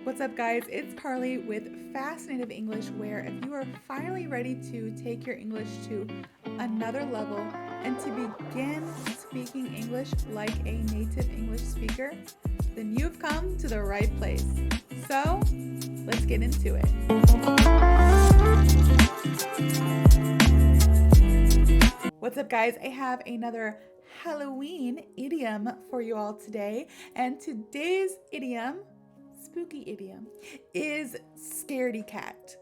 What's up, guys? It's Carly with FasciNATIVE English, where if you are finally ready to take your English to another level and to begin speaking English like a native English speaker, then you've come to the right place. So, let's get into it. What's up, guys? I have another Halloween idiom for you all today, and today's idiom, spooky idiom, is scaredy cat.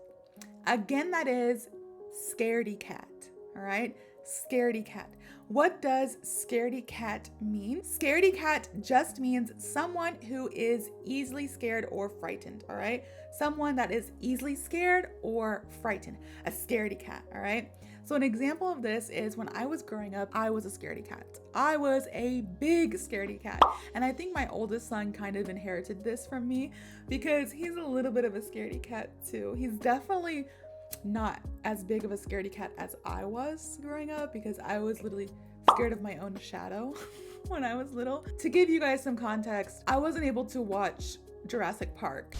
Again, that is scaredy cat. All right, scaredy cat. What does scaredy cat mean? Scaredy cat just means someone who is easily scared or frightened. All right, someone that is easily scared or frightened. A scaredy cat. All right. So an example of this is when I was growing up, I was a scaredy cat. I was a big scaredy cat. And I think my oldest son kind of inherited this from me because he's a little bit of a scaredy cat too. He's definitely not as big of a scaredy cat as I was growing up because I was literally scared of my own shadow when I was little. To give you guys some context, I wasn't able to watch Jurassic Park.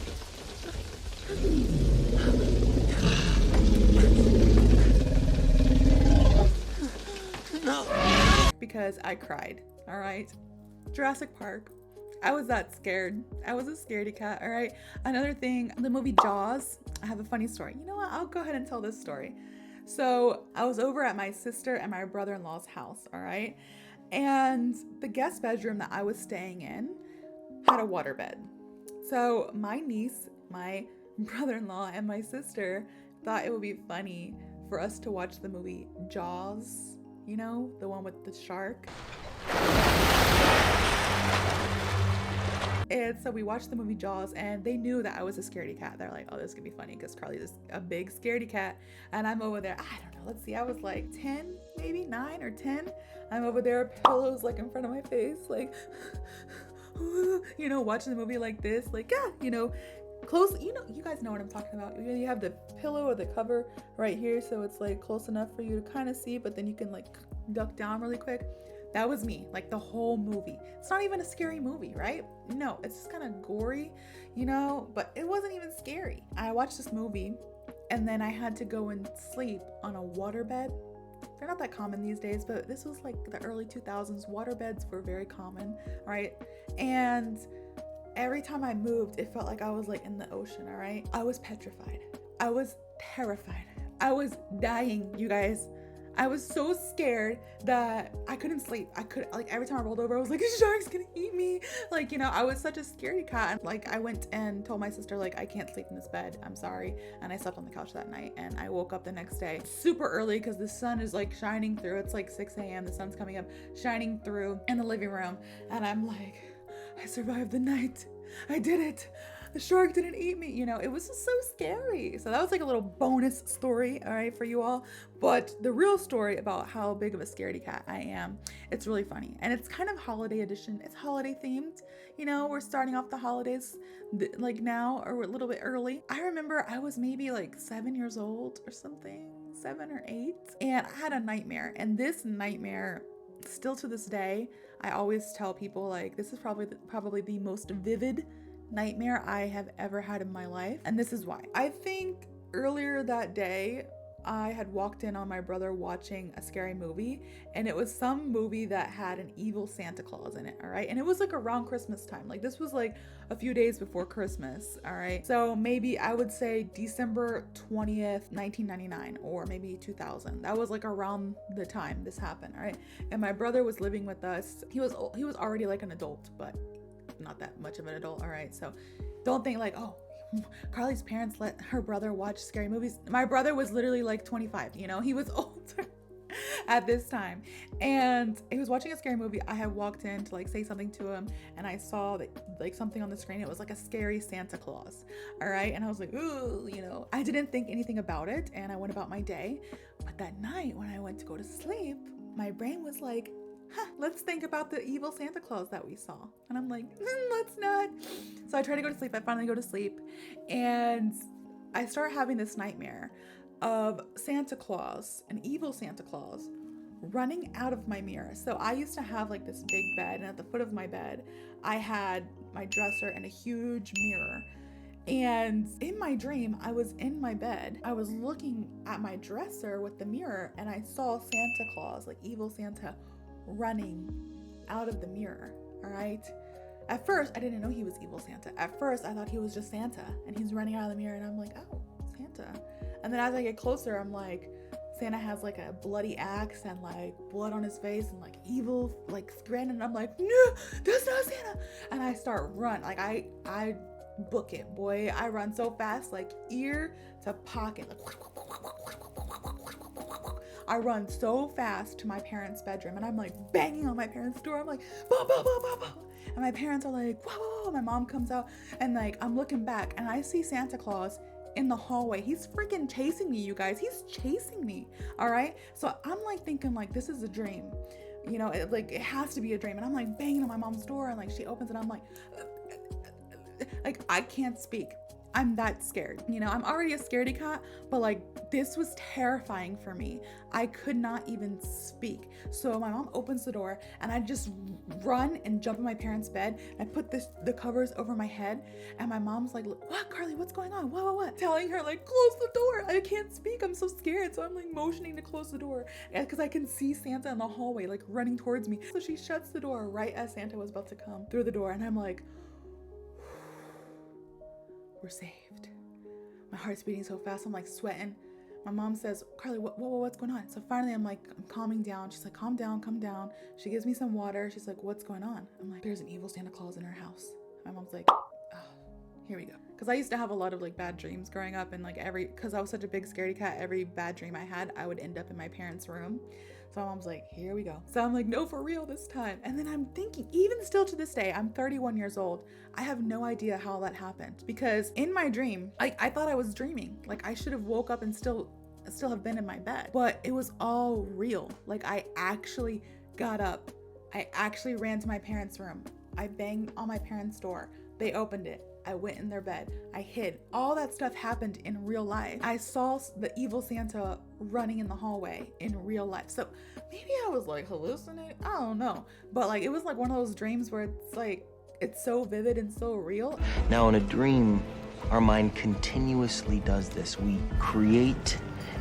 Because I cried, all right? Jurassic Park. I was that scared. I was a scaredy cat, all right? Another thing, the movie Jaws. I have a funny story. You know what? I'll go ahead and tell this story. So I was over at my sister and my brother-in-law's house, all right? And the guest bedroom that I was staying in had a waterbed. So my niece, my brother-in-law, and my sister thought it would be funny for us to watch the movie Jaws. You know, the one with the shark. And so we watched the movie Jaws, and they knew that I was a scaredy cat. They're like, oh, this is gonna be funny because Carly's a big scaredy cat. And I'm over there, I don't know, let's see, I was like 10, maybe 9 or 10. I'm over there, pillows like in front of my face, like, you know, watching the movie like this, like, yeah, you know, close, you know, you guys know what I'm talking about. You have the pillow or the cover right here, so it's like close enough for you to kind of see, but then you can like duck down really quick. That was me, like the whole movie. It's not even a scary movie, right? No, it's just kind of gory, you know, but it wasn't even scary. I watched this movie and then I had to go and sleep on a waterbed. They're not that common these days, but this was like the early 2000s. Waterbeds were very common, right? And every time I moved, it felt like I was like in the ocean, all right? I was petrified. I was terrified. I was dying, you guys. I was so scared that I couldn't sleep. Like every time I rolled over, I was like, a shark's gonna eat me. Like, you know, I was such a scaredy cat. And like I went and told my sister, like, I can't sleep in this bed. I'm sorry. And I slept on the couch that night. And I woke up the next day super early because the sun is like shining through. It's like 6 a.m. The sun's coming up, shining through in the living room. And I'm like, I survived the night. I did it. The shark didn't eat me. You know, it was just so scary. So that was like a little bonus story, all right, for you all. But the real story about how big of a scaredy cat I am, it's really funny. And it's kind of holiday edition. It's holiday themed. You know, we're starting off the holidays like now or a little bit early. I remember I was maybe like 7 years old or something, 7 or 8. And I had a nightmare. And this nightmare, still to this day, I always tell people like this is probably the most vivid nightmare I have ever had in my life. And this is why. I think earlier that day I had walked in on my brother watching a scary movie, and it was some movie that had an evil Santa Claus in it, all right? And it was like around Christmas time. Like this was like a few days before Christmas, all right? So maybe I would say December 20th, 1999, or maybe 2000. That was like around the time this happened, all right? And my brother was living with us. He was already like an adult, but not that much of an adult, all right? So don't think like, oh, Carly's parents let her brother watch scary movies. My brother was literally like 25, you know, he was older at this time, and he was watching a scary movie. I had walked in to like say something to him, and I saw that like something on the screen. It was like a scary Santa Claus, all right? And I was like, ooh, you know, I didn't think anything about it, and I went about my day. But that night when I went to go to sleep, my brain was like, let's think about the evil Santa Claus that we saw. And I'm like, let's not. So I try to go to sleep. I finally go to sleep, and I start having this nightmare of Santa Claus, an evil Santa Claus, running out of my mirror. So I used to have like this big bed, and at the foot of my bed, I had my dresser and a huge mirror. And in my dream, I was in my bed. I was looking at my dresser with the mirror, and I saw Santa Claus, like evil Santa, running out of the mirror. All right. At first, I didn't know he was evil Santa. At first, I thought he was just Santa, and he's running out of the mirror, and I'm like, oh, Santa. And then as I get closer, I'm like, Santa has like a bloody axe and like blood on his face and like evil like grin, and I'm like, no, that's not Santa. And I start run, like I book it, boy. I run so fast, like ear to pocket, like I run so fast to my parents' bedroom, and I'm like banging on my parents' door. I'm like, bah, bah, bah, bah, bah. And my parents are like, whoa, whoa, whoa. My mom comes out, and like I'm looking back, and I see Santa Claus in the hallway. He's freaking chasing me, you guys. He's chasing me. All right. So I'm like thinking like this is a dream, you know, it has to be a dream. And I'm like banging on my mom's door, and like she opens it. I'm like I can't speak. I'm that scared. You know, I'm already a scaredy cat, but like this was terrifying for me. I could not even speak. So my mom opens the door, and I just run and jump in my parents' bed. I put the covers over my head, and my mom's like, what, Carly, what's going on? What? Telling her like, close the door. I can't speak. I'm so scared. So I'm like motioning to close the door because I can see Santa in the hallway, like running towards me. So she shuts the door right as Santa was about to come through the door. And I'm like, we're saved. My heart's beating so fast, I'm like sweating. My mom says, Carly, what's going on? So finally I'm like, I'm calming down. She's like, calm down. She gives me some water. She's like, what's going on? I'm like, there's an evil Santa Claus in her house. My mom's like, oh, here we go. Because I used to have a lot of like bad dreams growing up, and like because I was such a big scaredy cat, every bad dream I had, I would end up in my parents' room. So my mom's like, here we go. So I'm like, no, for real this time. And then I'm thinking, even still to this day, I'm 31 years old. I have no idea how that happened, because in my dream, I thought I was dreaming. Like I should have woke up and still have been in my bed, but it was all real. Like I actually got up. I actually ran to my parents' room. I banged on my parents' door. They opened it. I went in their bed. I hid. All that stuff happened in real life. I saw the evil Santa running in the hallway in real life. So maybe I was like hallucinating. I don't know. But like it was like one of those dreams where it's like it's so vivid and so real. Now in a dream, our mind continuously does this. We create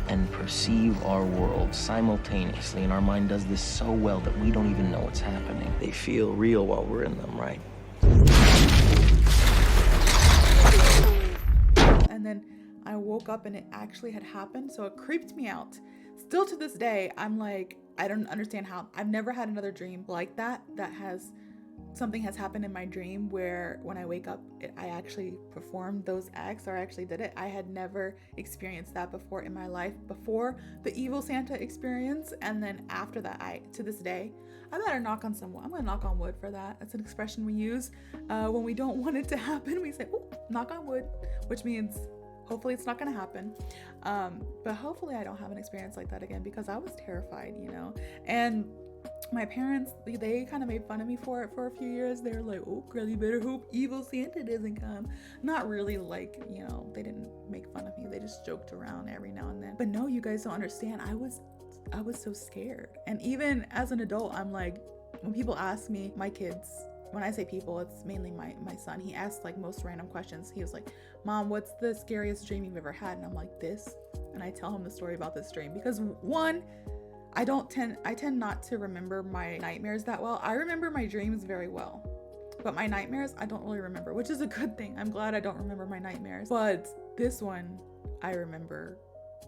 and perceive our world simultaneously, and our mind does this so well that we don't even know what's happening. They feel real while we're in them, right? And then I woke up and it actually had happened, so it creeped me out. Still to this day, I'm like, I don't understand how. I've never had another dream like that something has happened in my dream where when I wake up, I actually performed those acts, or I actually did it. I had never experienced that before in my life, before the evil Santa experience. And then after that, to this day, I better knock on some wood. I'm gonna knock on wood for that. That's an expression we use when we don't want it to happen. We say, oh, knock on wood, which means hopefully it's not gonna happen. But hopefully I don't have an experience like that again, because I was terrified, you know. And my parents, they kind of made fun of me for it for a few years. They were like, oh, girl, you better hope evil Santa doesn't come. Not really like, you know, they didn't make fun of me. They just joked around every now and then. But no, you guys don't understand. I was so scared. And even as an adult, I'm like, when people ask me, my kids, when I say people, it's mainly my son. He asks like most random questions. He was like, Mom, what's the scariest dream you've ever had? And I'm like, this. And I tell him the story about this dream because one, I tend not to remember my nightmares that well. I remember my dreams very well, but my nightmares, I don't really remember, which is a good thing. I'm glad I don't remember my nightmares. But this one, I remember,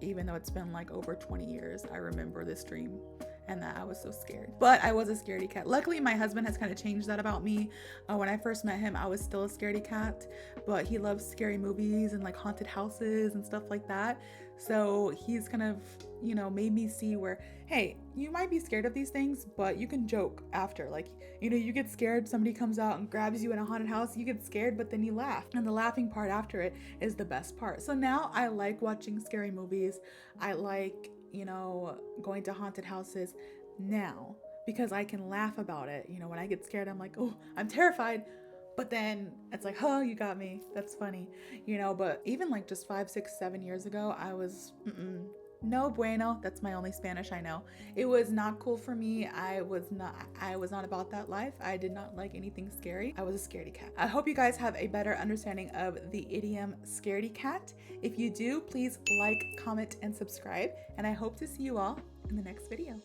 even though it's been like over 20 years, I remember this dream and that I was so scared. But I was a scaredy cat. Luckily, my husband has kind of changed that about me. When I first met him, I was still a scaredy cat, but he loves scary movies and like haunted houses and stuff like that. So he's kind of, you know, made me see where, hey, you might be scared of these things, but you can joke after. Like, you know, you get scared, somebody comes out and grabs you in a haunted house, you get scared, but then you laugh. And the laughing part after it is the best part. So now I like watching scary movies. I like, you know, going to haunted houses now because I can laugh about it. You know, when I get scared, I'm like, oh, I'm terrified. But then it's like, oh, you got me. That's funny. You know, but even like just 5, 6, 7 years ago, I was, No bueno. That's my only Spanish I know. It was not cool for me. I was not about that life. I did not like anything scary. I was a scaredy cat. I hope you guys have a better understanding of the idiom scaredy cat. If you do, please like, comment, and subscribe. And I hope to see you all in the next video.